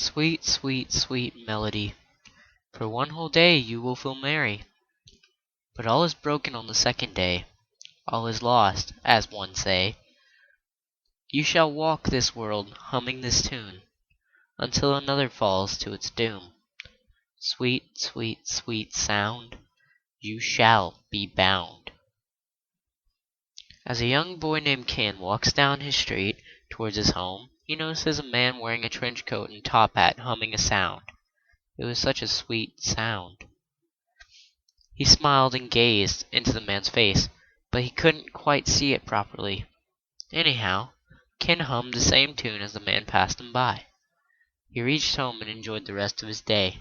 Sweet, sweet, sweet melody. For one whole day you will feel merry. But all is broken on the second day. All is lost, as one say. You shall walk this world humming this tune until another falls to its doom. Sweet, sweet, sweet sound, you shall be bound. As a young boy named Ken walks down his street towards his home, he notices a man wearing a trench coat and top hat humming a sound. It was such a sweet sound. He smiled and gazed into the man's face, but he couldn't quite see it properly. Anyhow, Ken hummed the same tune as the man passed him by. He reached home and enjoyed the rest of his day.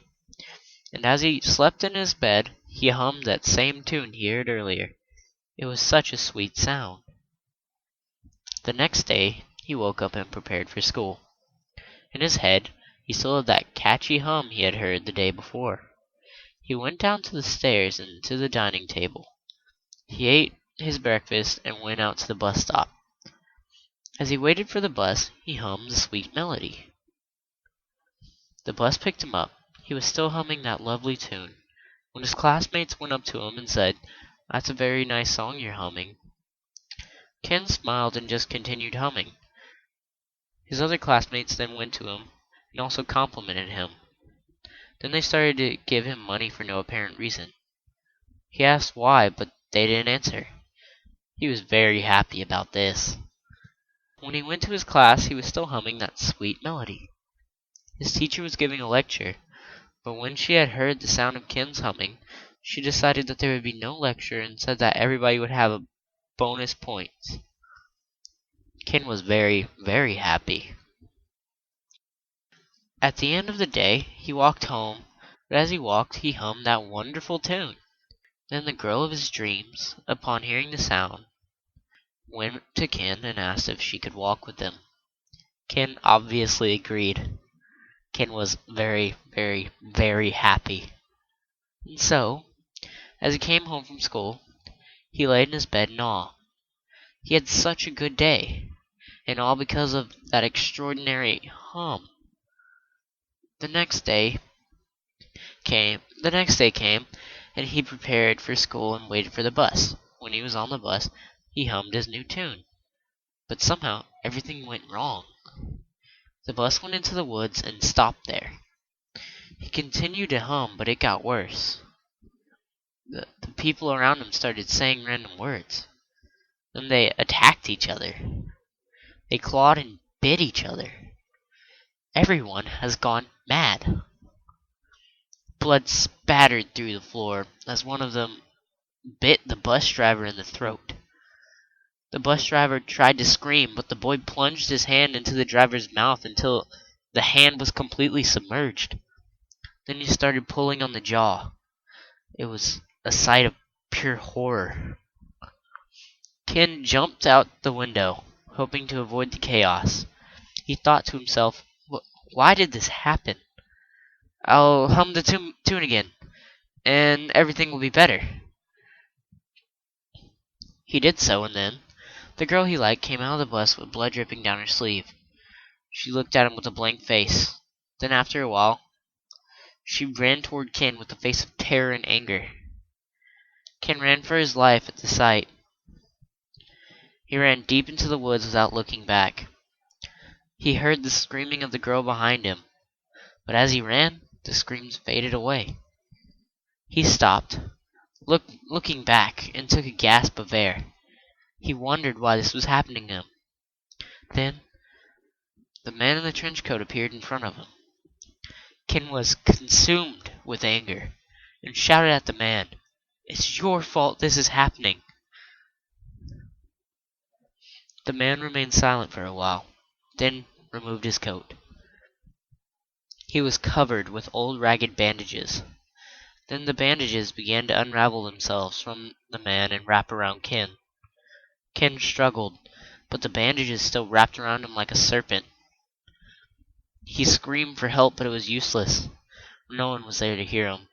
And as he slept in his bed, he hummed that same tune he heard earlier. It was such a sweet sound. The next day, he woke up and prepared for school. In his head, he still had that catchy hum he had heard the day before. He went down to the stairs and to the dining table. He ate his breakfast and went out to the bus stop. As he waited for the bus, he hummed the sweet melody. The bus picked him up. He was still humming that lovely tune when his classmates went up to him and said, "That's a very nice song you're humming." Ken smiled and just continued humming. His other classmates then went to him and also complimented him. Then they started to give him money for no apparent reason. He asked why, but they didn't answer. He was very happy about this. When he went to his class, he was still humming that sweet melody. His teacher was giving a lecture, but when she had heard the sound of Ken's humming, she decided that there would be no lecture and said that everybody would have a bonus points. Ken was very, very happy. At the end of the day, he walked home, but as he walked, he hummed that wonderful tune. Then the girl of his dreams, upon hearing the sound, went to Ken and asked if she could walk with them. Ken obviously agreed. Ken was very, very, very happy. And so, as he came home from school, he laid in his bed in awe. He had such a good day, and all because of that extraordinary hum. The next day came, and he prepared for school and waited for the bus. When he was on the bus, he hummed his new tune. But somehow, everything went wrong. The bus went into the woods and stopped there. He continued to hum, but it got worse. The people around him started saying random words. Then they attacked each other. They clawed and bit each other. Everyone has gone mad. Blood spattered through the floor as one of them bit the bus driver in the throat. The bus driver tried to scream, but the boy plunged his hand into the driver's mouth until the hand was completely submerged. Then he started pulling on the jaw. It was a sight of pure horror. Ken jumped out the window, hoping to avoid the chaos. He thought to himself, why did this happen? I'll hum the tune again, and everything will be better. He did so, and then the girl he liked came out of the bus with blood dripping down her sleeve. She looked at him with a blank face. Then after a while, she ran toward Ken with a face of terror and anger. Ken ran for his life at the sight. He ran deep into the woods without looking back. He heard the screaming of the girl behind him, but as he ran, the screams faded away. He stopped, looking back, and took a gasp of air. He wondered why this was happening to him. Then, the man in the trench coat appeared in front of him. Ken was consumed with anger and shouted at the man, "It's your fault this is happening." The man remained silent for a while, then removed his coat. He was covered with old ragged bandages. Then the bandages began to unravel themselves from the man and wrap around Ken. Ken struggled, but the bandages still wrapped around him like a serpent. He screamed for help, but it was useless. No one was there to hear him.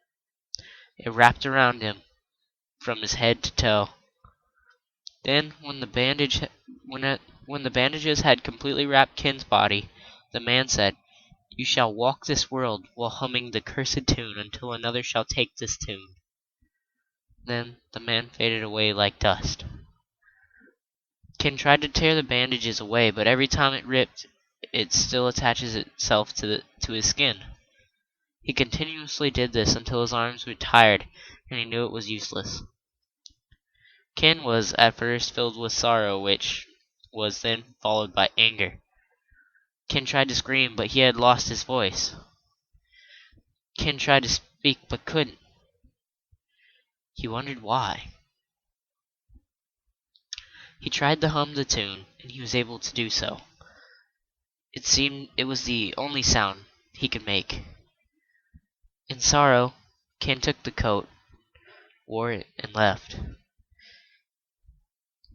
It wrapped around him from his head to toe. Then, when the bandages had completely wrapped Ken's body, the man said, You shall walk this world while humming the cursed tune until another shall take this tune." Then the man faded away like dust. Ken tried to tear the bandages away, but every time it ripped, it still attaches itself to his skin. He continuously did this until his arms were tired and he knew it was useless. Ken was at first filled with sorrow, which was then followed by anger. Ken tried to scream, but he had lost his voice. Ken tried to speak, but couldn't. He wondered why. He tried to hum the tune, and he was able to do so. It seemed it was the only sound he could make. In sorrow, Ken took the coat, wore it, and left.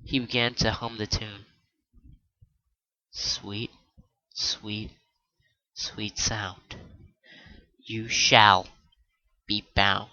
He began to hum the tune. Sweet, sweet, sweet sound. You shall be bound.